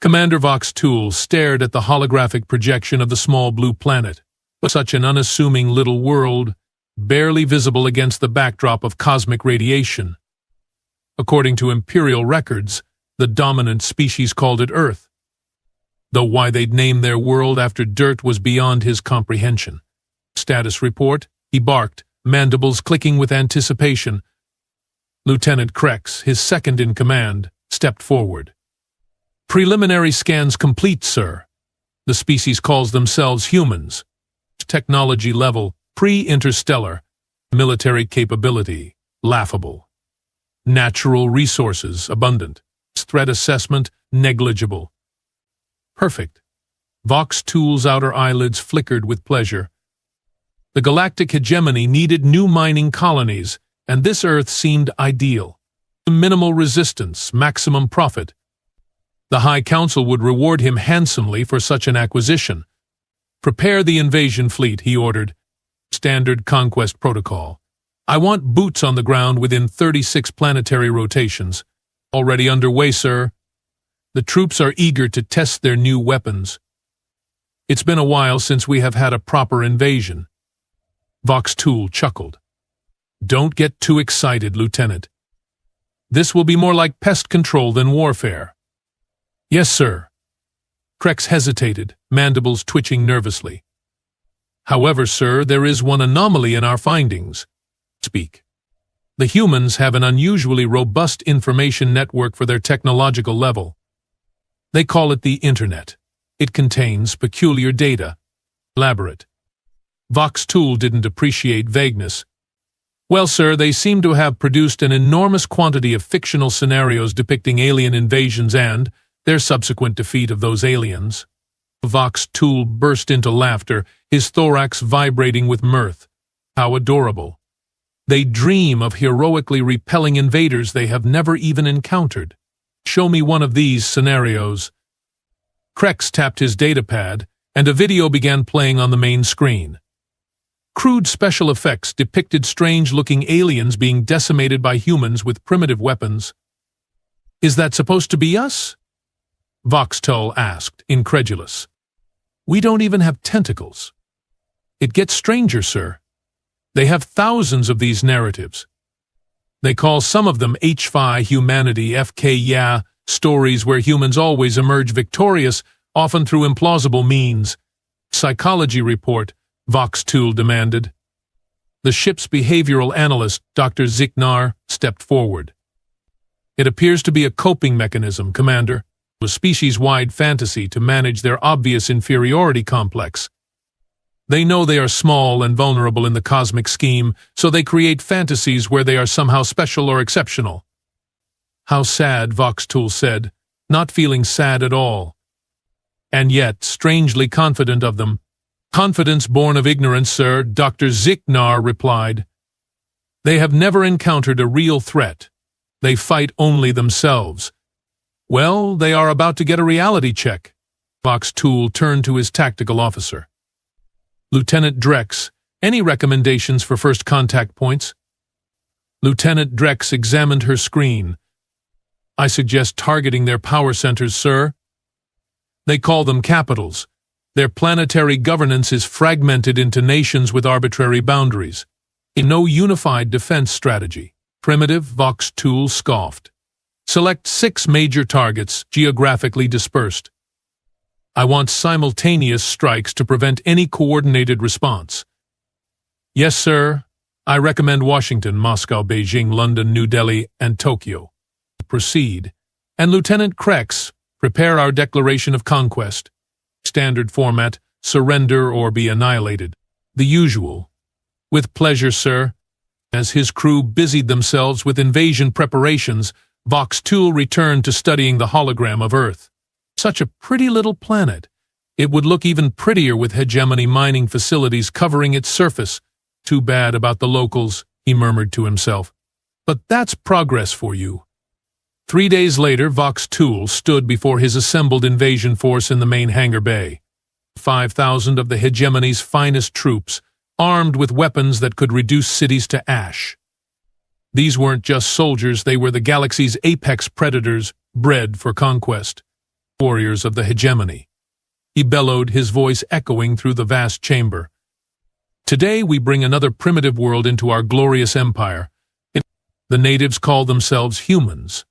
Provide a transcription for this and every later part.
Commander Vox Tool stared at the holographic projection of the small blue planet, such an unassuming little world, barely visible against the backdrop of cosmic radiation. According to Imperial records, the dominant species called it Earth, though why they'd named their world after dirt was beyond his comprehension. Status report, he barked, mandibles clicking with anticipation. Lieutenant Krex, his second in command, stepped forward. Preliminary scans complete, sir. The species calls themselves humans. Technology level, pre-interstellar. Military capability, laughable. Natural resources, abundant. Threat assessment, negligible. Perfect. Vox Tool's outer eyelids flickered with pleasure. The galactic hegemony needed new mining colonies, and this Earth seemed ideal. Minimal resistance, maximum profit. The High Council would reward him handsomely for such an acquisition. Prepare the invasion fleet, he ordered. Standard conquest protocol. I want boots on the ground within 36 planetary rotations. Already underway, sir. The troops are eager to test their new weapons. It's been a while since we have had a proper invasion. Vox Tool chuckled. Don't get too excited, Lieutenant. This will be more like pest control than warfare. Yes, sir. Krex hesitated, mandibles twitching nervously. However, sir, there is one anomaly in our findings. Speak. The humans have an unusually robust information network for their technological level. They call it the Internet. It contains peculiar data. Elaborate. Vox Tool didn't appreciate vagueness. Well, sir, they seem to have produced an enormous quantity of fictional scenarios depicting alien invasions and their subsequent defeat of those aliens. Vox Tool burst into laughter, his thorax vibrating with mirth. How adorable. They dream of heroically repelling invaders they have never even encountered. Show me one of these scenarios. Krex tapped his datapad, and a video began playing on the main screen. Crude special effects depicted strange-looking aliens being decimated by humans with primitive weapons. Is that supposed to be us? Vox Tool asked, incredulous. We don't even have tentacles. It gets stranger, sir. They have thousands of these narratives. They call some of them HFY humanity, FK stories where humans always emerge victorious, often through implausible means. Psychology report, Vox Tool demanded. The ship's behavioral analyst, Dr. Ziknar, stepped forward. It appears to be a coping mechanism, Commander. A species-wide fantasy to manage their obvious inferiority complex. They know they are small and vulnerable in the cosmic scheme, so they create fantasies where they are somehow special or exceptional. How sad, Vox Tool said, not feeling sad at all. And yet, strangely confident of them. Confidence born of ignorance, sir, Dr. Ziknar replied. They have never encountered a real threat. They fight only themselves. Well, they are about to get a reality check. Vox Tool turned to his tactical officer. Lieutenant Drex, any recommendations for first contact points? Lieutenant Drex examined her screen. I suggest targeting their power centers, sir. They call them capitals. Their planetary governance is fragmented into nations with arbitrary boundaries. No unified defense strategy. Primitive, Vox Tool scoffed. Select 6 major targets, geographically dispersed. I want simultaneous strikes to prevent any coordinated response. Yes, sir. I recommend Washington, Moscow, Beijing, London, New Delhi, and Tokyo. Proceed. And Lieutenant Krex, prepare our declaration of conquest. Standard format, surrender or be annihilated. The usual. With pleasure, sir. As his crew busied themselves with invasion preparations, Vox Tool returned to studying the hologram of Earth. Such a pretty little planet. It would look even prettier with hegemony mining facilities covering its surface. Too bad about the locals, he murmured to himself. But that's progress for you. 3 days later, Vox Tool stood before his assembled invasion force in the main hangar bay. 5,000 of the hegemony's finest troops, armed with weapons that could reduce cities to ash. These weren't just soldiers, they were the galaxy's apex predators, bred for conquest. warriors of the hegemony. He bellowed, his voice echoing through the vast chamber. Today we bring another primitive world into our glorious empire. The natives call themselves humans.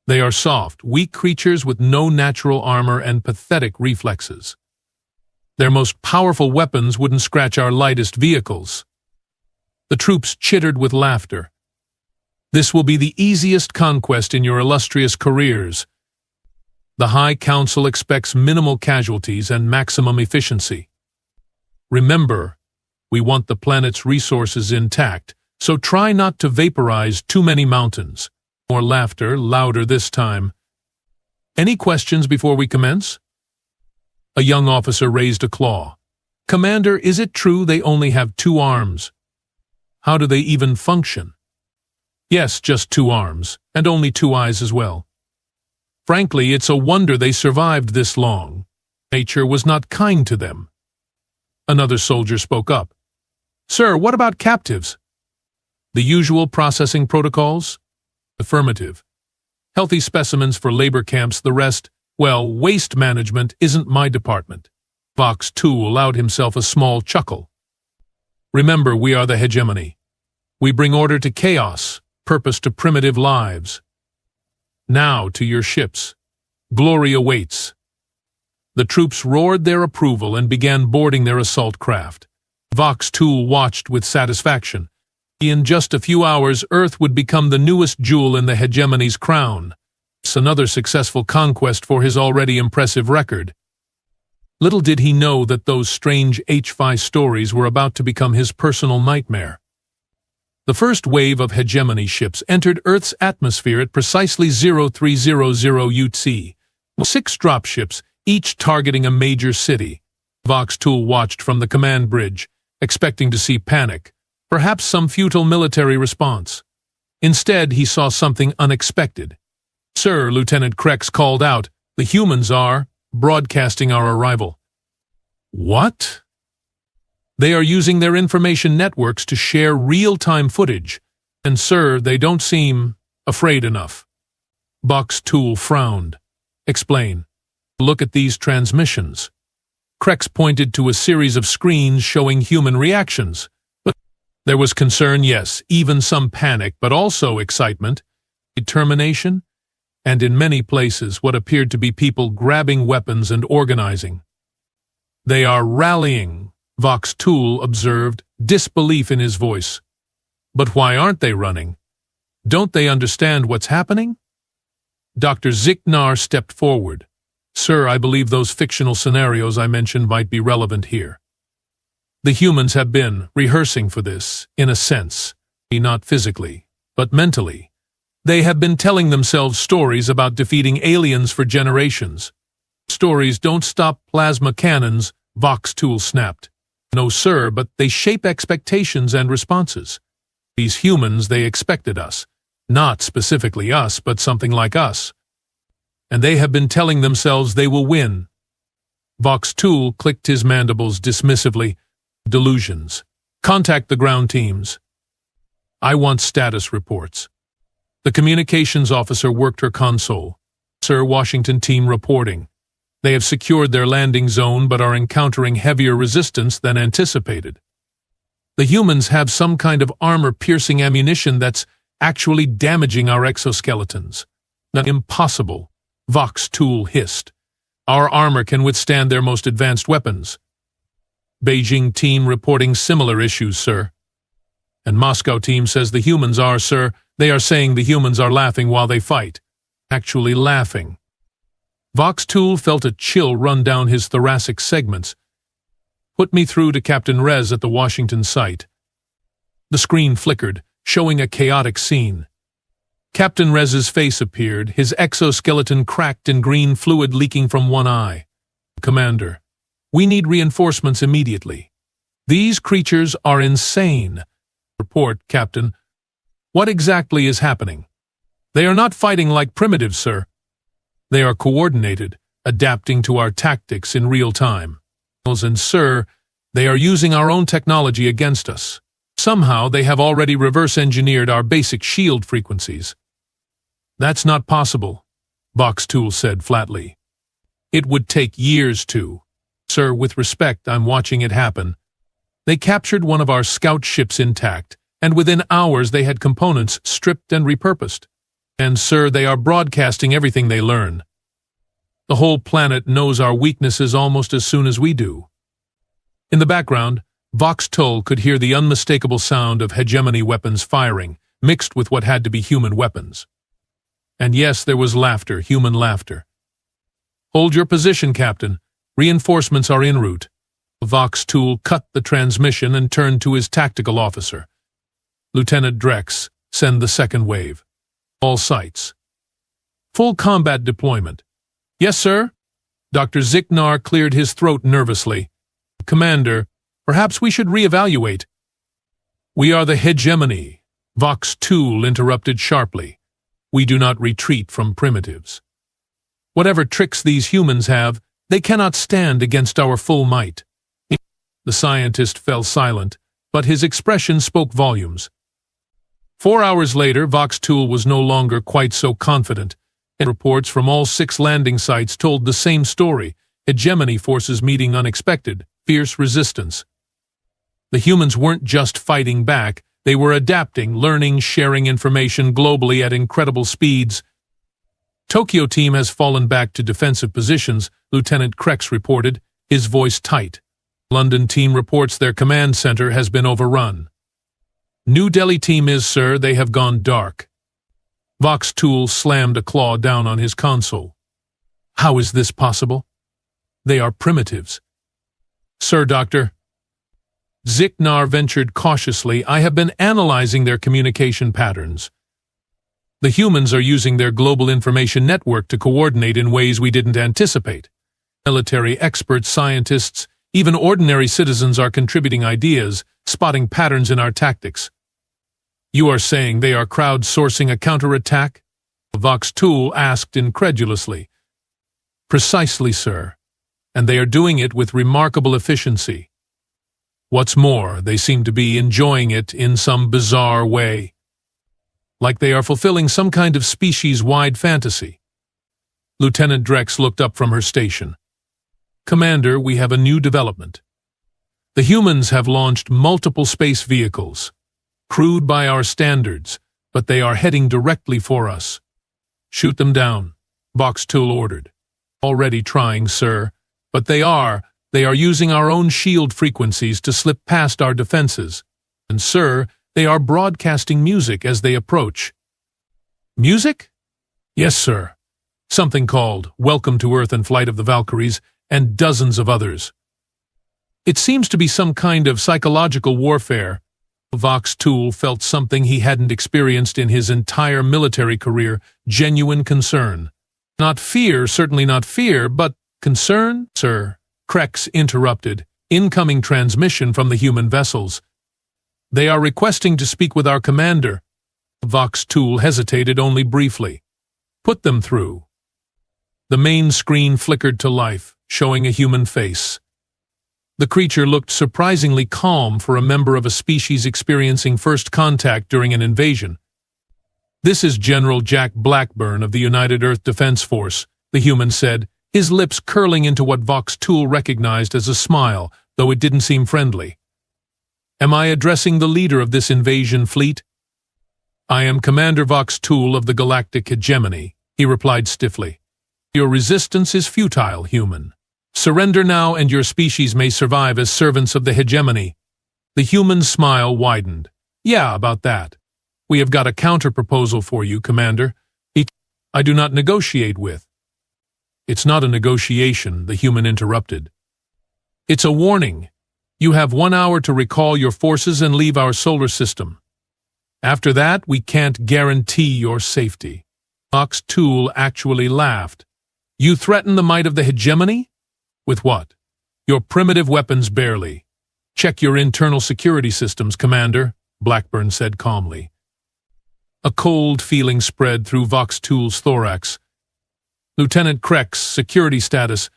They are soft, weak creatures with no natural armor and pathetic reflexes. Their most powerful weapons wouldn't scratch our lightest vehicles. The troops chittered with laughter. This will be the easiest conquest in your illustrious careers. The High Council expects minimal casualties and maximum efficiency. Remember, we want the planet's resources intact, so try not to vaporize too many mountains. More laughter, louder this time. Any questions before we commence? A young officer raised a claw. Commander, is it true they only have 2 arms? How do they even function? Yes, just 2 arms, and only 2 eyes as well. Frankly, it's a wonder they survived this long. Nature was not kind to them. Another soldier spoke up. Sir, what about captives? The usual processing protocols? Affirmative. Healthy specimens for labor camps, the rest, well, waste management isn't my department. Vox, too, allowed himself a small chuckle. Remember, we are the hegemony. We bring order to chaos, purpose to primitive lives. Now to your ships. Glory awaits. The troops roared their approval and began boarding their assault craft. Vox Tool watched with satisfaction. In just a few hours, Earth would become the newest jewel in the hegemony's crown. It's another successful conquest for his already impressive record. Little did he know that those strange HFY stories were about to become his personal nightmare. The first wave of hegemony ships entered Earth's atmosphere at precisely 0300 UTC. 6 dropships, each targeting a major city. Vox Tool watched from the command bridge, expecting to see panic, perhaps some futile military response. Instead, he saw something unexpected. Sir, Lieutenant Krex called out, the humans are broadcasting our arrival. What? They are using their information networks to share real-time footage, and sir, they don't seem afraid enough. Vox Tool frowned. Explain. Look at these transmissions. Krex pointed to a series of screens showing human reactions. But there was concern, yes, even some panic, but also excitement, determination, and in many places what appeared to be people grabbing weapons and organizing. They are rallying, Vox Tool observed, disbelief in his voice. But why aren't they running? Don't they understand what's happening? Dr. Ziknar stepped forward. Sir, I believe those fictional scenarios I mentioned might be relevant here. The humans have been rehearsing for this, in a sense, not physically, but mentally. They have been telling themselves stories about defeating aliens for generations. Stories don't stop plasma cannons, Vox Tool snapped. No, sir, but they shape expectations and responses. These humans, they expected us. Not specifically us, but something like us. And they have been telling themselves they will win. Vox Tool clicked his mandibles dismissively. Delusions. Contact the ground teams. I want status reports. The communications officer worked her console. Sir, Washington team reporting. They have secured their landing zone but are encountering heavier resistance than anticipated. The humans have some kind of armor-piercing ammunition that's actually damaging our exoskeletons. Not impossible, Vox Tool hissed. Our armor can withstand their most advanced weapons. Beijing team reporting similar issues, sir. And Moscow team says the humans are, sir. They are saying the humans are laughing while they fight. Actually laughing. Vox Tool felt a chill run down his thoracic segments. Put me through to Captain Rez at the Washington site. The screen flickered, showing a chaotic scene. Captain Rez's face appeared, his exoskeleton cracked and green fluid leaking from one eye. Commander, we need reinforcements immediately. These creatures are insane. Report, Captain. What exactly is happening? They are not fighting like primitives, sir. They are coordinated, adapting to our tactics in real time. And sir, they are using our own technology against us. Somehow they have already reverse-engineered our basic shield frequencies. That's not possible, Vox Tool said flatly. It would take years to. Sir, with respect, I'm watching it happen. They captured one of our scout ships intact, and within hours they had components stripped and repurposed. And, sir, they are broadcasting everything they learn. The whole planet knows our weaknesses almost as soon as we do. In the background, Vox Tull could hear the unmistakable sound of hegemony weapons firing, mixed with what had to be human weapons. And yes, there was laughter, human laughter. Hold your position, Captain. Reinforcements are en route. Vox Tull cut the transmission and turned to his tactical officer. Lieutenant Drex, send the second wave. All sites. Full combat deployment. Yes, sir. Dr. Ziknar cleared his throat nervously. Commander, perhaps we should reevaluate. We are the hegemony, Vox Tull interrupted sharply. We do not retreat from primitives. Whatever tricks these humans have, they cannot stand against our full might. The scientist fell silent, but his expression spoke volumes. 4 hours later, Vox Tull was no longer quite so confident. Reports from all 6 landing sites told the same story: hegemony forces meeting unexpected, fierce resistance. The humans weren't just fighting back, they were adapting, learning, sharing information globally at incredible speeds. Tokyo team has fallen back to defensive positions, Lieutenant Krex reported, his voice tight. London team reports their command center has been overrun. New Delhi team is, sir, they have gone dark. Vox Tull slammed a claw down on his console. How is this possible? They are primitives. Sir, Doctor. Ziknar ventured cautiously. I have been analyzing their communication patterns. The humans are using their global information network to coordinate in ways we didn't anticipate. Military experts, scientists, even ordinary citizens are contributing ideas, spotting patterns in our tactics. You are saying they are crowdsourcing a counterattack? Vox Tull asked incredulously. Precisely, sir. And they are doing it with remarkable efficiency. What's more, they seem to be enjoying it in some bizarre way. Like they are fulfilling some kind of species-wide fantasy. Lieutenant Drex looked up from her station. Commander, we have a new development. The humans have launched multiple space vehicles, crewed by our standards, but they are heading directly for us. Shoot them down, Vox Tull ordered. Already trying, sir, but they are using our own shield frequencies to slip past our defenses. And, sir, they are broadcasting music as they approach. Music? Yes, sir. Something called Welcome to Earth and Flight of the Valkyries, and dozens of others. It seems to be some kind of psychological warfare. Vox Tull felt something he hadn't experienced in his entire military career, genuine concern. Not fear, certainly not fear, but concern, sir. Krex interrupted. Incoming transmission from the human vessels. They are requesting to speak with our commander. Vox Tull hesitated only briefly. Put them through. The main screen flickered to life, showing a human face. The creature looked surprisingly calm for a member of a species experiencing first contact during an invasion. This is General Jack Blackburn of the United Earth Defense Force, the human said, his lips curling into what Vox Tull recognized as a smile, though it didn't seem friendly. Am I addressing the leader of this invasion fleet? I am Commander Vox Tull of the Galactic Hegemony, he replied stiffly. Your resistance is futile, human. Surrender now and your species may survive as servants of the hegemony. The human's smile widened. Yeah, about that. We have got a counter-proposal for you, Commander. I do not negotiate with. It's not a negotiation, the human interrupted. It's a warning. You have 1 hour to recall your forces and leave our solar system. After that, we can't guarantee your safety. Vox Tull actually laughed. You threaten the might of the hegemony? With what? Your primitive weapons barely. Check your internal security systems, Commander, Blackburn said calmly. A cold feeling spread through Vox Tull's thorax. Lieutenant Krex, security status.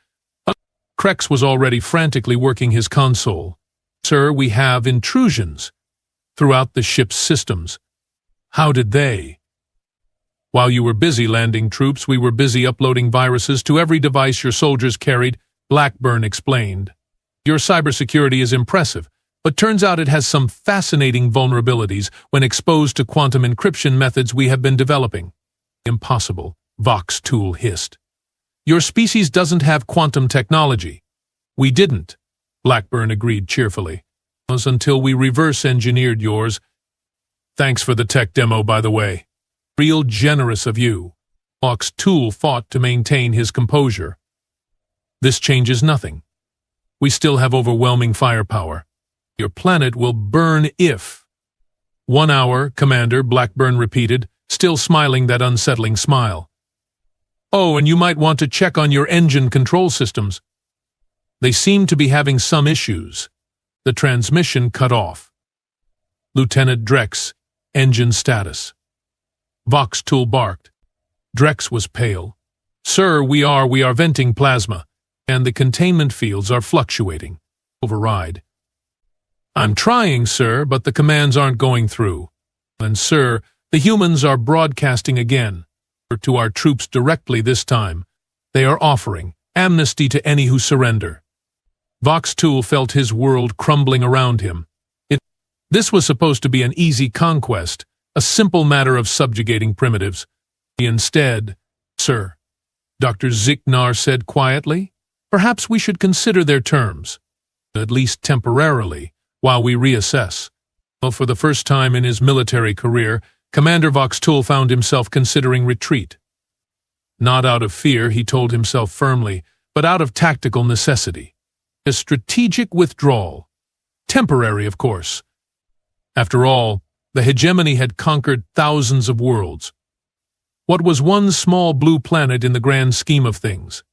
Krex was already frantically working his console. Sir, we have intrusions throughout the ship's systems. How did they? While you were busy landing troops, we were busy uploading viruses to every device your soldiers carried, Blackburn explained. Your cybersecurity is impressive, but turns out it has some fascinating vulnerabilities when exposed to quantum encryption methods we have been developing. Impossible, Vox Tool hissed. Your species doesn't have quantum technology. We didn't, Blackburn agreed cheerfully. Until we reverse-engineered yours. Thanks for the tech demo, by the way. Real generous of you. Vox Tool fought to maintain his composure. This changes nothing. We still have overwhelming firepower. Your planet will burn if... 1 hour, Commander, Blackburn repeated, still smiling that unsettling smile. Oh, and you might want to check on your engine control systems. They seem to be having some issues. The transmission cut off. Lieutenant Drex, engine status. Vox Tool barked. Drex was pale. Sir, we are venting plasma, and the containment fields are fluctuating. Override. I'm trying, sir, but the commands aren't going through. And, sir, the humans are broadcasting again. To our troops directly this time. They are offering amnesty to any who surrender. Vox Tool felt his world crumbling around him. This was supposed to be an easy conquest, a simple matter of subjugating primitives. Instead, sir, Dr. Ziknar said quietly, perhaps we should consider their terms, at least temporarily, while we reassess. Well, for the first time in his military career, Commander Vox Tool found himself considering retreat. Not out of fear, he told himself firmly, but out of tactical necessity. A strategic withdrawal. Temporary, of course. After all, the hegemony had conquered thousands of worlds. What was one small blue planet in the grand scheme of things?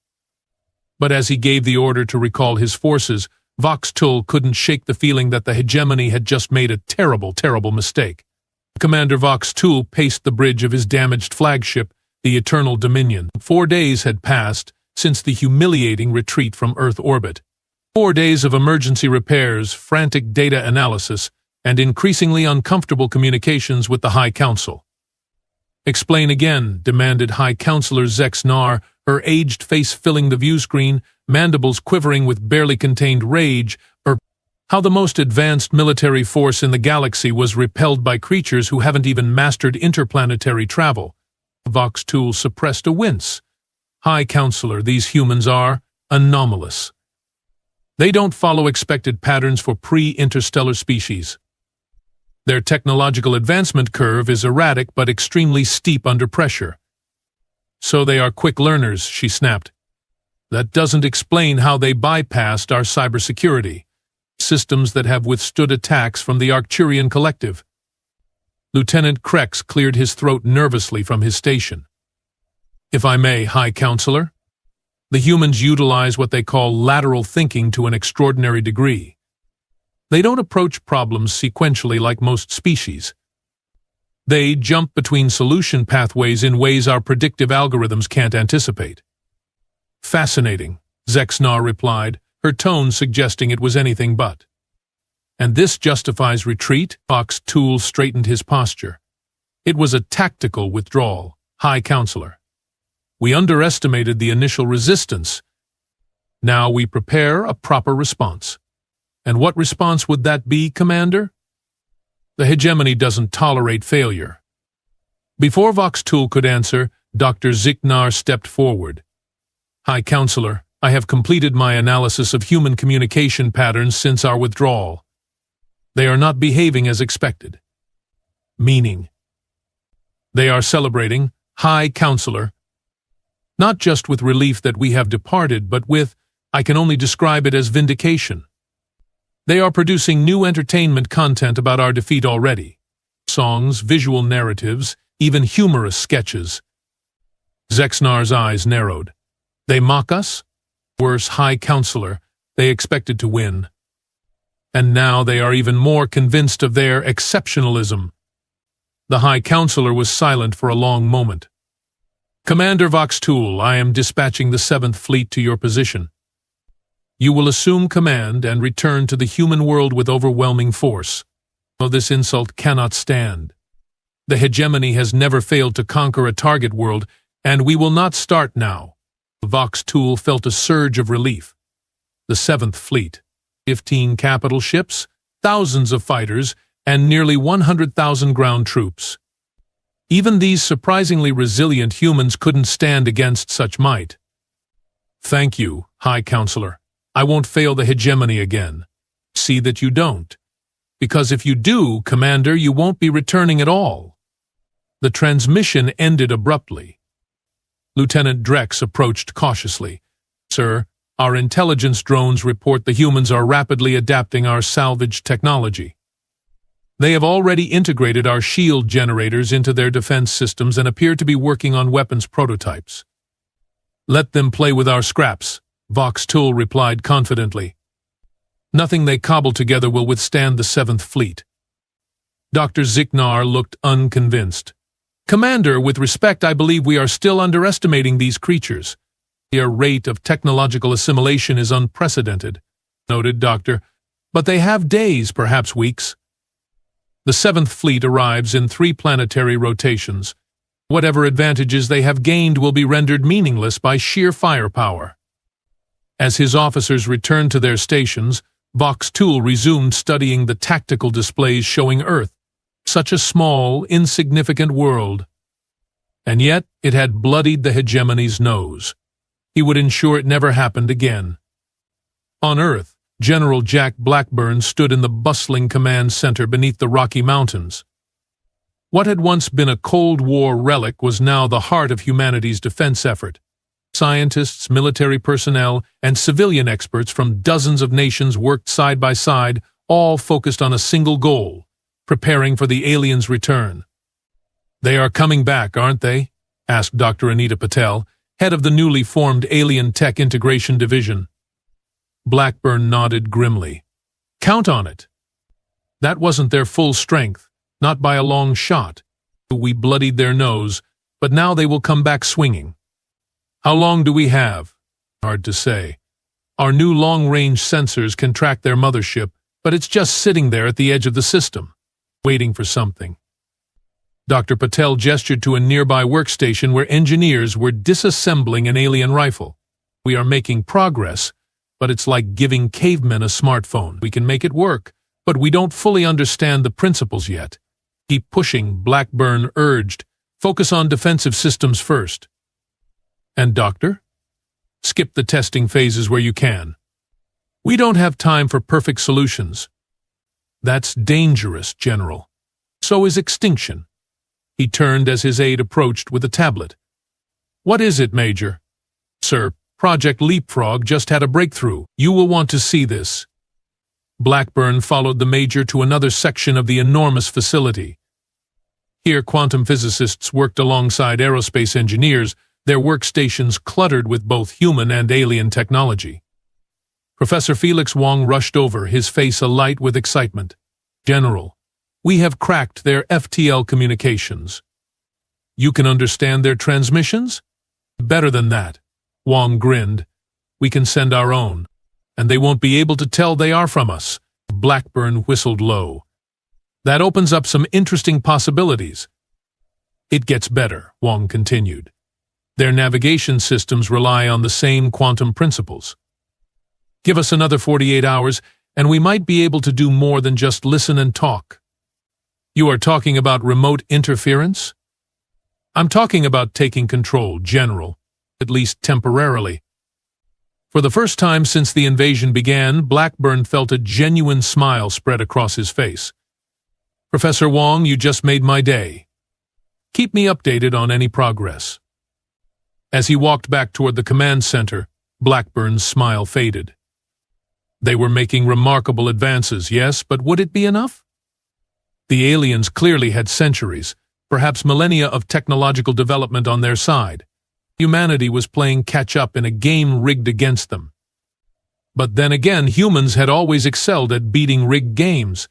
But as he gave the order to recall his forces, Vox Tool couldn't shake the feeling that the hegemony had just made a terrible, terrible mistake. Commander Vox Tool paced the bridge of his damaged flagship, the Eternal Dominion. 4 days had passed since the humiliating retreat from Earth orbit. 4 days of emergency repairs, frantic data analysis, and increasingly uncomfortable communications with the High Council. Explain again, demanded High Counselor Zexnar, her aged face filling the view screen, mandibles quivering with barely contained rage, how the most advanced military force in the galaxy was repelled by creatures who haven't even mastered interplanetary travel. Vox Tool suppressed a wince. High Counselor, these humans are anomalous. They don't follow expected patterns for pre-interstellar species. Their technological advancement curve is erratic but extremely steep under pressure. So they are quick learners, she snapped. That doesn't explain how they bypassed our cybersecurity. Systems that have withstood attacks from the Arcturian Collective. Lieutenant Krex cleared his throat nervously from his station. If I may, High Counselor, the humans utilize what they call lateral thinking to an extraordinary degree. They don't approach problems sequentially like most species. They jump between solution pathways in ways our predictive algorithms can't anticipate. Fascinating, Zexnar replied, her tone suggesting it was anything but. And this justifies retreat? Vox Tool straightened his posture. It was a tactical withdrawal, High Counselor. We underestimated the initial resistance. Now we prepare a proper response. And what response would that be, Commander? The hegemony doesn't tolerate failure. Before Vox Tool could answer, Dr. Ziknar stepped forward. High Counselor, I have completed my analysis of human communication patterns since our withdrawal. They are not behaving as expected. Meaning. They are celebrating, High Counselor, not just with relief that we have departed, but with, I can only describe it as vindication. They are producing new entertainment content about our defeat already. Songs, visual narratives, even humorous sketches. Zexnar's eyes narrowed. They mock us? Worse, High Counselor, they expected to win. And now they are even more convinced of their exceptionalism. The High Counselor was silent for a long moment. Commander Vox Tool, I am dispatching the 7th Fleet to your position. You will assume command and return to the human world with overwhelming force. Oh, this insult cannot stand. The hegemony has never failed to conquer a target world, and we will not start now. Vox Tool felt a surge of relief. The 7th Fleet, 15 capital ships, thousands of fighters, and nearly 100,000 ground troops. Even these surprisingly resilient humans couldn't stand against such might. Thank you, High Counselor. I won't fail the hegemony again. See that you don't. Because if you do, Commander, you won't be returning at all. The transmission ended abruptly. Lieutenant Drex approached cautiously. Sir, our intelligence drones report the humans are rapidly adapting our salvage technology. They have already integrated our shield generators into their defense systems and appear to be working on weapons prototypes. Let them play with our scraps, Vox Tool replied confidently. Nothing they cobble together will withstand the 7th Fleet. Dr. Ziknar looked unconvinced. Commander, with respect, I believe we are still underestimating these creatures. Their rate of technological assimilation is unprecedented, noted Doctor, but they have days, perhaps weeks. The 7th Fleet arrives in 3 planetary rotations. Whatever advantages they have gained will be rendered meaningless by sheer firepower. As his officers returned to their stations, Vox Tool resumed studying the tactical displays showing Earth, such a small, insignificant world. And yet it had bloodied the hegemony's nose. He would ensure it never happened again. On Earth, General Jack Blackburn stood in the bustling command center beneath the Rocky Mountains. What had once been a Cold War relic was now the heart of humanity's defense effort. Scientists, military personnel, and civilian experts from dozens of nations worked side by side, all focused on a single goal, preparing for the aliens' return. They are coming back, aren't they? Asked Dr. Anita Patel, head of the newly formed Alien Tech Integration Division. Blackburn nodded grimly. Count on it. That wasn't their full strength, not by a long shot. We bloodied their nose, but now they will come back swinging. How long do we have? Hard to say. Our new long-range sensors can track their mothership, but it's just sitting there at the edge of the system, waiting for something. Dr. Patel gestured to a nearby workstation where engineers were disassembling an alien rifle. We are making progress, but it's like giving cavemen a smartphone. We can make it work, but we don't fully understand the principles yet. Keep pushing, Blackburn urged. Focus on defensive systems first. And Doctor? Skip the testing phases where you can. We don't have time for perfect solutions. That's dangerous, General. So is extinction. He turned as his aide approached with a tablet. What is it, Major? Sir, Project Leapfrog just had a breakthrough. You will want to see this. Blackburn followed the Major to another section of the enormous facility. Here, quantum physicists worked alongside aerospace engineers, their workstations cluttered with both human and alien technology. Professor Felix Wong rushed over, his face alight with excitement. General, we have cracked their FTL communications. You can understand their transmissions? Better than that. Wong grinned. We can send our own, and they won't be able to tell they are from us. Blackburn whistled low. That opens up some interesting possibilities. It gets better, Wong continued. Their navigation systems rely on the same quantum principles. Give us another 48 hours, and we might be able to do more than just listen and talk. You are talking about remote interference? I'm talking about taking control, General, at least temporarily. For the first time since the invasion began, Blackburn felt a genuine smile spread across his face. Professor Wong, you just made my day. Keep me updated on any progress. As he walked back toward the command center, Blackburn's smile faded. They were making remarkable advances, yes, but would it be enough? The aliens clearly had centuries, perhaps millennia of technological development on their side. Humanity was playing catch-up in a game rigged against them. But then again, humans had always excelled at beating rigged games.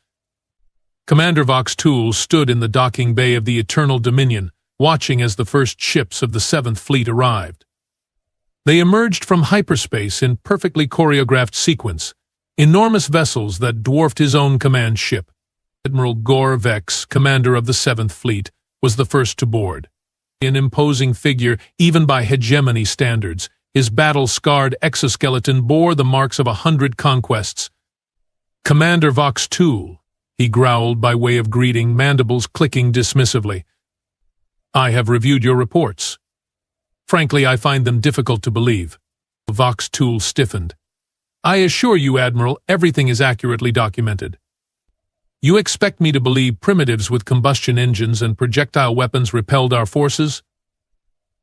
Commander Vox Tool stood in the docking bay of the Eternal Dominion, watching as the first ships of the 7th Fleet arrived. They emerged from hyperspace in perfectly choreographed sequence, enormous vessels that dwarfed his own command ship. Admiral Gore Vex, commander of the 7th Fleet, was the first to board. An imposing figure, even by hegemony standards, his battle-scarred exoskeleton bore the marks of 100 conquests. "Commander Vox Tool," he growled by way of greeting, mandibles clicking dismissively. "I have reviewed your reports. Frankly, I find them difficult to believe." Vox Tool stiffened. "I assure you, Admiral, everything is accurately documented. You expect me to believe primitives with combustion engines and projectile weapons repelled our forces?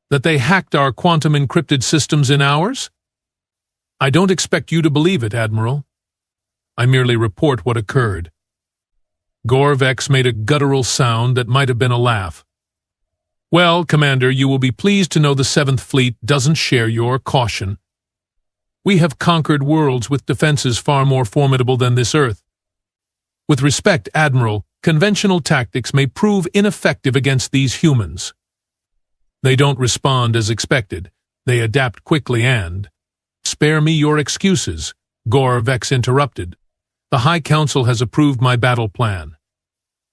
That they hacked our quantum-encrypted systems in hours? I don't expect you to believe it, Admiral. I merely report what occurred." Gorvex made a guttural sound that might have been a laugh. "Well, Commander, you will be pleased to know the 7th Fleet doesn't share your caution. We have conquered worlds with defenses far more formidable than this Earth. With respect, Admiral, conventional tactics may prove ineffective against these humans. They don't respond as expected. They adapt quickly and—" "Spare me your excuses," Gorvex interrupted. "The High Council has approved my battle plan.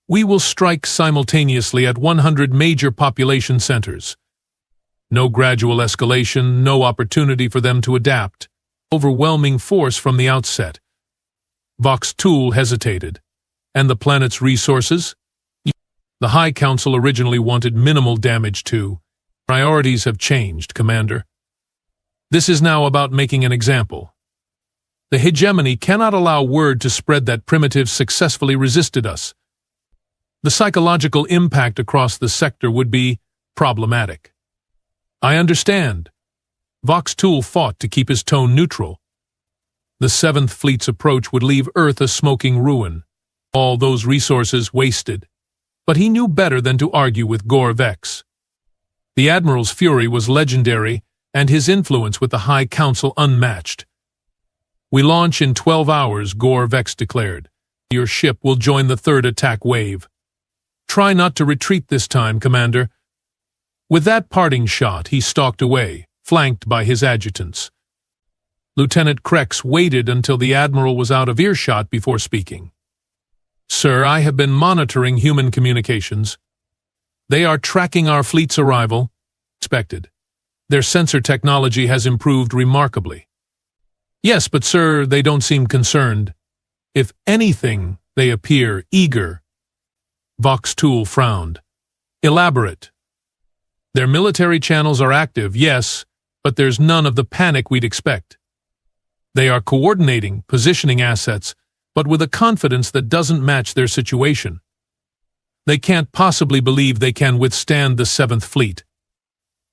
We will strike simultaneously at 100 major population centers. No gradual escalation, no opportunity for them to adapt. Overwhelming force from the outset." Vox Tool hesitated. "And the planet's resources?" "The High Council originally wanted minimal damage too. Priorities have changed, Commander. This is now about making an example. The hegemony cannot allow word to spread that primitives successfully resisted us. The psychological impact across the sector would be problematic." "I understand." Vox Tool fought to keep his tone neutral. "The 7th Fleet's approach would leave Earth a smoking ruin. All those resources wasted." But he knew better than to argue with Gorvex. The Admiral's fury was legendary, and his influence with the High Council unmatched. "We launch in 12 hours, Gorvex declared. "Your ship will join the 3rd attack wave. Try not to retreat this time, Commander." With that parting shot, he stalked away, flanked by his adjutants. Lieutenant Krex waited until the Admiral was out of earshot before speaking. "Sir, I have been monitoring human communications. They are tracking our fleet's arrival. Expected. Their sensor technology has improved remarkably." "Yes, but sir, they don't seem concerned. If anything, they appear eager." Vox Tool frowned. "Elaborate." "Their military channels are active, yes, but there's none of the panic we'd expect. They are coordinating, positioning assets, but with a confidence that doesn't match their situation. They can't possibly believe they can withstand the 7th Fleet."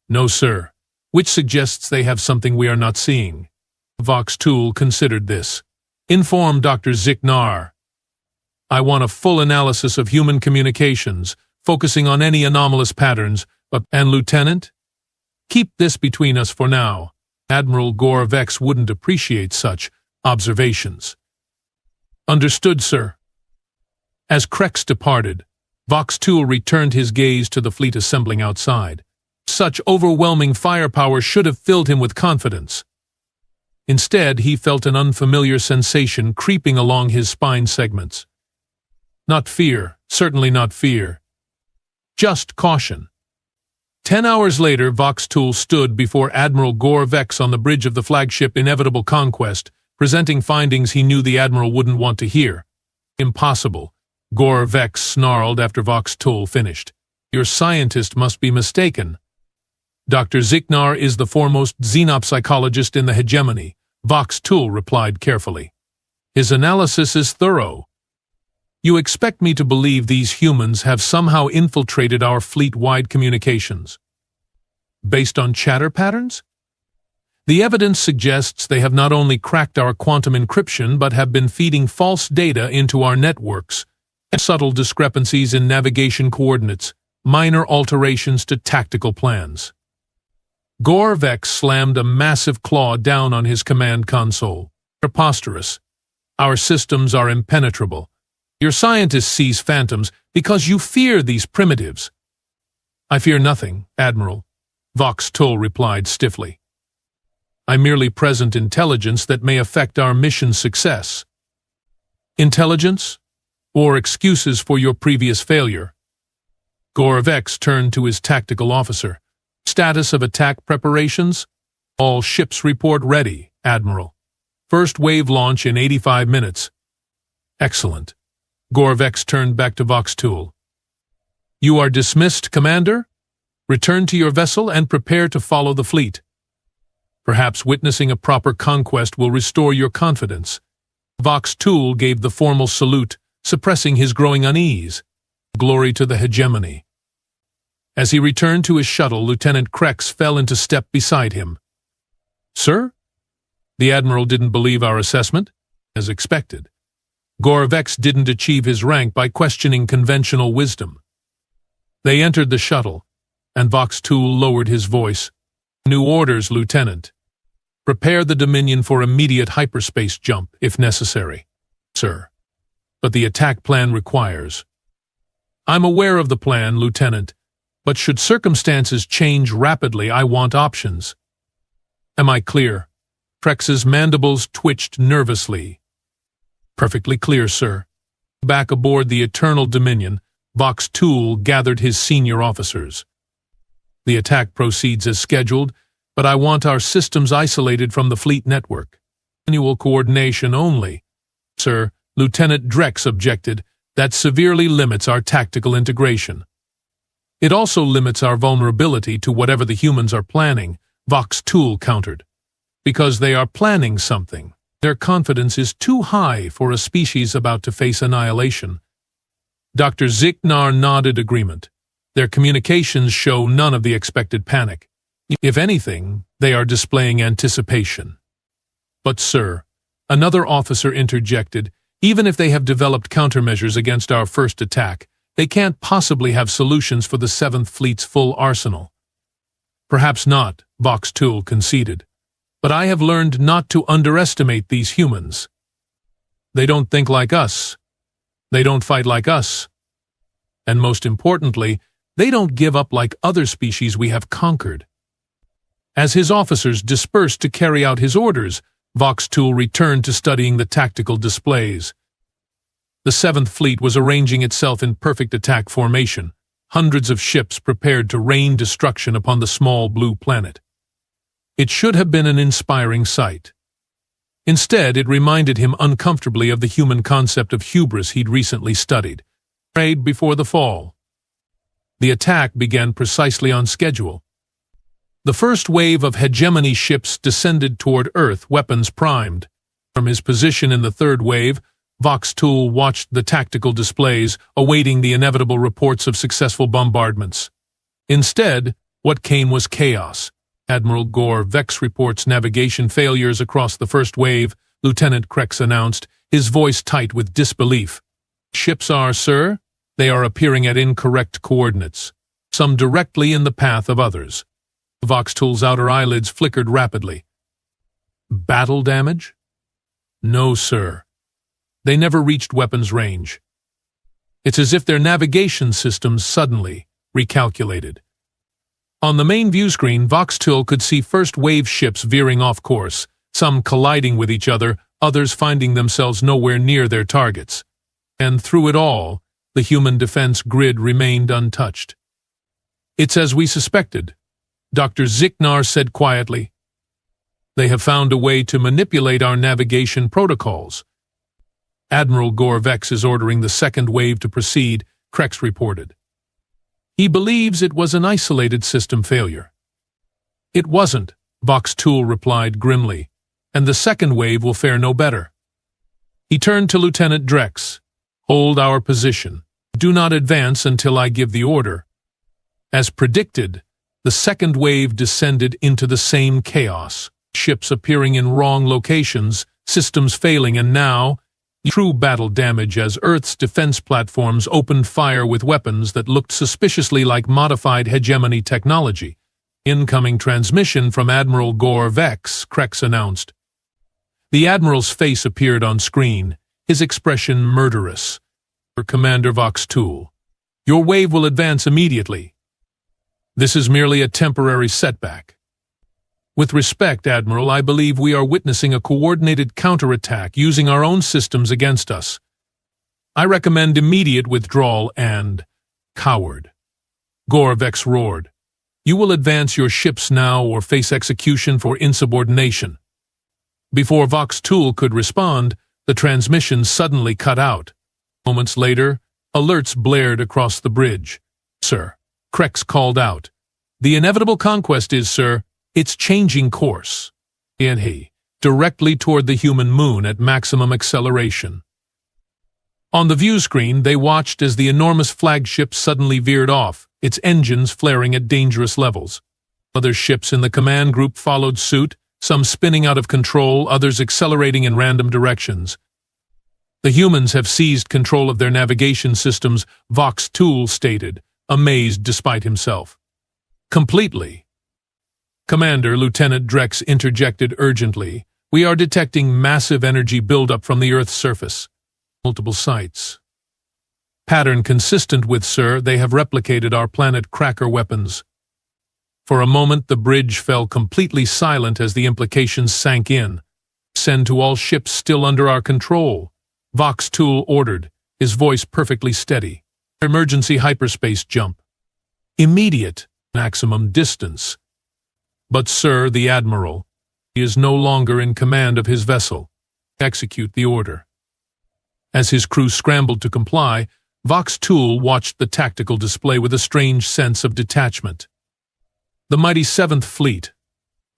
"No, sir, which suggests they have something we are not seeing." Vox Tool considered this. "Inform Dr. Ziknar. I want a full analysis of human communications, focusing on any anomalous patterns, and Lieutenant? Keep this between us for now. Admiral Gorvex wouldn't appreciate such observations." "Understood, sir." As Krex departed, Vox Tool returned his gaze to the fleet assembling outside. Such overwhelming firepower should have filled him with confidence. Instead, he felt an unfamiliar sensation creeping along his spine segments. Not fear, certainly not fear. Just caution. 10 hours later, Vox Tool stood before Admiral Gorvex on the bridge of the flagship Inevitable Conquest, presenting findings he knew the Admiral wouldn't want to hear. "Impossible," Gorvex snarled after Vox Tool finished. "Your scientist must be mistaken. Dr. Ziknar is the foremost xenopsychologist in the hegemony," Vox Tool replied carefully. "His analysis is thorough. You expect me to believe these humans have somehow infiltrated our fleet-wide communications? Based on chatter patterns? The evidence suggests they have not only cracked our quantum encryption but have been feeding false data into our networks, and subtle discrepancies in navigation coordinates, minor alterations to tactical plans." Gorvex slammed a massive claw down on his command console. "Preposterous. Our systems are impenetrable. Your scientist sees phantoms because you fear these primitives." "I fear nothing, Admiral," Vox Tool replied stiffly. "I merely present intelligence that may affect our mission's success." "Intelligence? Or excuses for your previous failure?" Gorvex turned to his tactical officer. Status of attack preparations? All ships report ready, Admiral. First wave launch in 85 minutes. Excellent. Gorvex turned back to Voxtool. You are dismissed, Commander. Return to your vessel and prepare to follow the fleet. Perhaps witnessing a proper conquest will restore your confidence. Voxtool gave the formal salute, suppressing his growing unease. Glory to the hegemony. As he returned to his shuttle, Lieutenant Krex fell into step beside him. Sir? The Admiral didn't believe our assessment, as expected. Gorvex didn't achieve his rank by questioning conventional wisdom. They entered the shuttle, and Voxtool lowered his voice. New orders, Lieutenant. Prepare the Dominion for immediate hyperspace jump, if necessary. Sir. But the attack plan requires. I'm aware of the plan, Lieutenant, but should circumstances change rapidly, I want options. Am I clear? Krex's mandibles twitched nervously. Perfectly clear, sir. Back aboard the Eternal Dominion, Voxtool gathered his senior officers. The attack proceeds as scheduled, but I want our systems isolated from the fleet network. Manual coordination only. Sir, Lieutenant Drex objected. That severely limits our tactical integration. It also limits our vulnerability to whatever the humans are planning, Voxtool countered. Because they are planning something, their confidence is too high for a species about to face annihilation. Dr. Ziknar nodded agreement. Their communications show none of the expected panic. If anything, they are displaying anticipation. But, sir, another officer interjected, even if they have developed countermeasures against our first attack, they can't possibly have solutions for the 7th Fleet's full arsenal. Perhaps not, Voxtool conceded. But I have learned not to underestimate these humans. They don't think like us. They don't fight like us. And most importantly, they don't give up like other species we have conquered. As his officers dispersed to carry out his orders, Voxtool returned to studying the tactical displays. The 7th Fleet was arranging itself in perfect attack formation, hundreds of ships prepared to rain destruction upon the small blue planet. It should have been an inspiring sight. Instead, it reminded him uncomfortably of the human concept of hubris he'd recently studied. Prayed before the fall. The attack began precisely on schedule. The first wave of hegemony ships descended toward Earth, weapons primed. From his position in the third wave, Voxtool watched the tactical displays, awaiting the inevitable reports of successful bombardments. Instead, what came was chaos. Admiral Gorvex reports navigation failures across the first wave, Lieutenant Krex announced, his voice tight with disbelief. Ships are, sir. They are appearing at incorrect coordinates, some directly in the path of others. Voxtool's outer eyelids flickered rapidly. Battle damage? No, sir. They never reached weapons range. It's as if their navigation systems suddenly recalculated. On the main view screen, Voxtool could see first-wave ships veering off course, some colliding with each other, others finding themselves nowhere near their targets. And through it all, the human defense grid remained untouched. It's as we suspected, Dr. Ziknar said quietly. They have found a way to manipulate our navigation protocols. Admiral Gorvex is ordering the second wave to proceed, Krex reported. He believes it was an isolated system failure. It wasn't, Voxtool replied grimly, and the second wave will fare no better. He turned to Lieutenant Drex. Hold our position. Do not advance until I give the order. As predicted, the second wave descended into the same chaos, ships appearing in wrong locations, systems failing, and now, true battle damage as Earth's defense platforms opened fire with weapons that looked suspiciously like modified hegemony technology. Incoming transmission from Admiral Gorvex, Krex announced. The Admiral's face appeared on screen, his expression murderous. Commander Voxtool, your wave will advance immediately. This is merely a temporary setback. With respect, Admiral, I believe we are witnessing a coordinated counterattack using our own systems against us. I recommend immediate withdrawal and coward. Gorvex roared. You will advance your ships now or face execution for insubordination. Before Vox Tool could respond, the transmission suddenly cut out. Moments later, alerts blared across the bridge. Sir, Krex called out. The inevitable conquest is, sir, it's changing course. And he, directly toward the human moon at maximum acceleration. On the view screen, they watched as the enormous flagship suddenly veered off, its engines flaring at dangerous levels. Other ships in the command group followed suit, some spinning out of control, others accelerating in random directions. The humans have seized control of their navigation systems, Vox Tool stated, amazed despite himself. Completely. Commander, Lieutenant Drex interjected urgently. We are detecting massive energy buildup from the Earth's surface. Multiple sites. Pattern consistent with, sir, they have replicated our planet cracker weapons. For a moment, the bridge fell completely silent as the implications sank in. Send to all ships still under our control. Vox Tool ordered, his voice perfectly steady. Emergency hyperspace jump. Immediate, maximum distance. But, sir, the Admiral, he is no longer in command of his vessel. Execute the order. As his crew scrambled to comply, Vox Tool watched the tactical display with a strange sense of detachment. The mighty 7th Fleet,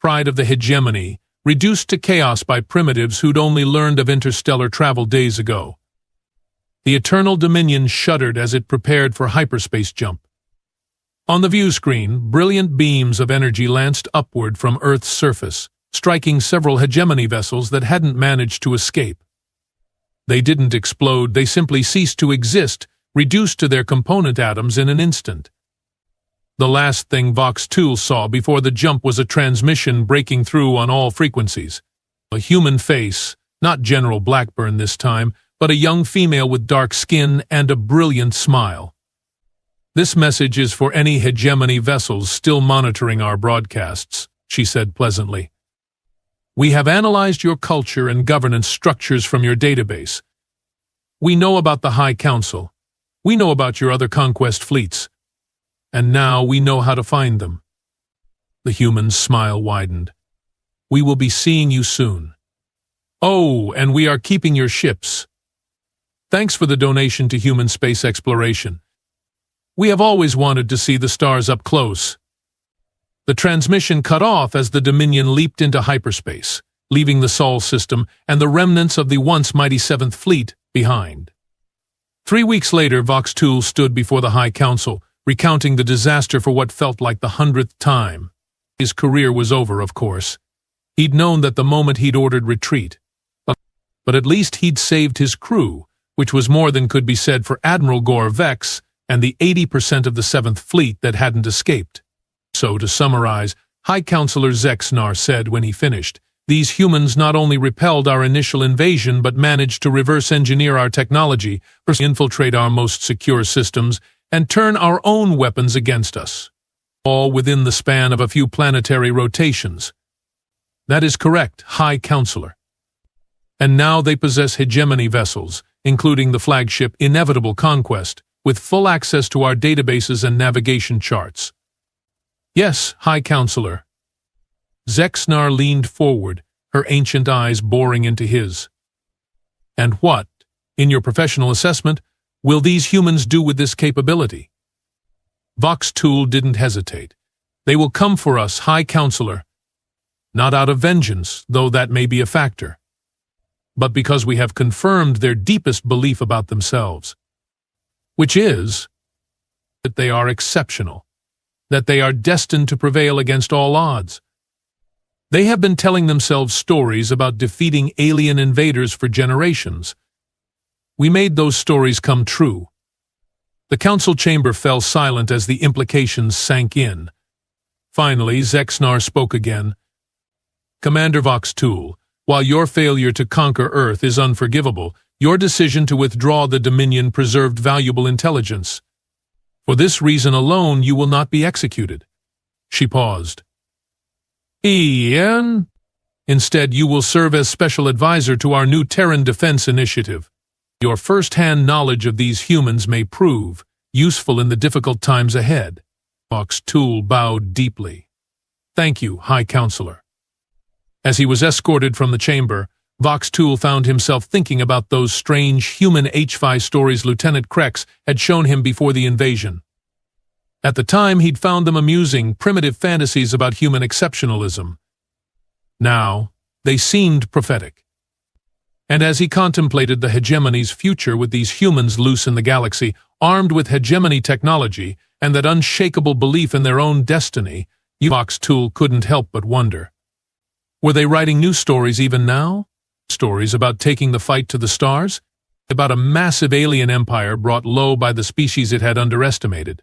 pride of the hegemony, reduced to chaos by primitives who'd only learned of interstellar travel days ago. The Eternal Dominion shuddered as it prepared for hyperspace jump. On the view screen, brilliant beams of energy lanced upward from Earth's surface, striking several hegemony vessels that hadn't managed to escape. They didn't explode, they simply ceased to exist, reduced to their component atoms in an instant. The last thing Vox Tool saw before the jump was a transmission breaking through on all frequencies. A human face, not General Blackburn this time, but a young female with dark skin and a brilliant smile. This message is for any hegemony vessels still monitoring our broadcasts, she said pleasantly. We have analyzed your culture and governance structures from your database. We know about the High Council. We know about your other conquest fleets. And now we know how to find them. The human's smile widened. We will be seeing you soon. Oh, and we are keeping your ships. Thanks for the donation to human space exploration. We have always wanted to see the stars up close. The transmission cut off as the Dominion leaped into hyperspace, leaving the Sol system and the remnants of the once mighty 7th Fleet behind. 3 weeks later, Vox Tool stood before the High Council, recounting the disaster for what felt like the 100th time. His career was over, of course. He'd known that the moment he'd ordered retreat. But at least he'd saved his crew, which was more than could be said for Admiral Gorvex and the 80% of the 7th Fleet that hadn't escaped. So, to summarize, High Counselor Zexnar said when he finished, these humans not only repelled our initial invasion but managed to reverse-engineer our technology, infiltrate our most secure systems, and turn our own weapons against us. All within the span of a few planetary rotations. That is correct, High Counselor. And now they possess hegemony vessels, including the flagship Inevitable Conquest, with full access to our databases and navigation charts. Yes, High Counselor. Zexnar leaned forward, her ancient eyes boring into his. And what, in your professional assessment, will these humans do with this capability? Vox Tool didn't hesitate. They will come for us, High Counselor. Not out of vengeance, though that may be a factor, but because we have confirmed their deepest belief about themselves, which is that they are exceptional, that they are destined to prevail against all odds. They have been telling themselves stories about defeating alien invaders for generations. We made those stories come true. The council chamber fell silent as the implications sank in. Finally, Zexnar spoke again. Commander Vox Tool, while your failure to conquer Earth is unforgivable, your decision to withdraw the Dominion preserved valuable intelligence. For this reason alone, you will not be executed. She paused. Ian? Instead, you will serve as special advisor to our new Terran Defense Initiative. Your first-hand knowledge of these humans may prove useful in the difficult times ahead. Vox Tool bowed deeply. "Thank you, High Counselor." As he was escorted from the chamber, Vox Tool found himself thinking about those strange human HFY stories Lieutenant Krex had shown him before the invasion. At the time, he'd found them amusing, primitive fantasies about human exceptionalism. Now, they seemed prophetic. And as he contemplated the hegemony's future with these humans loose in the galaxy, armed with hegemony technology and that unshakable belief in their own destiny, Vox Tool couldn't help but wonder. Were they writing new stories even now? Stories about taking the fight to the stars? About a massive alien empire brought low by the species it had underestimated?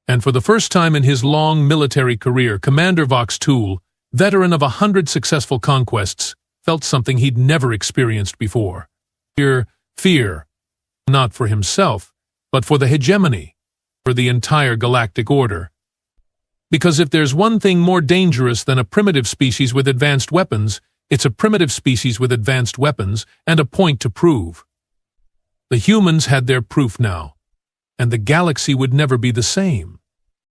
And for the first time in his long military career, Commander Vox Tool, veteran of 100 successful conquests, felt something he'd never experienced before. Fear, not for himself, but for the hegemony, for the entire galactic order. Because if there's one thing more dangerous than a primitive species with advanced weapons, it's a primitive species with advanced weapons and a point to prove. The humans had their proof now, and the galaxy would never be the same.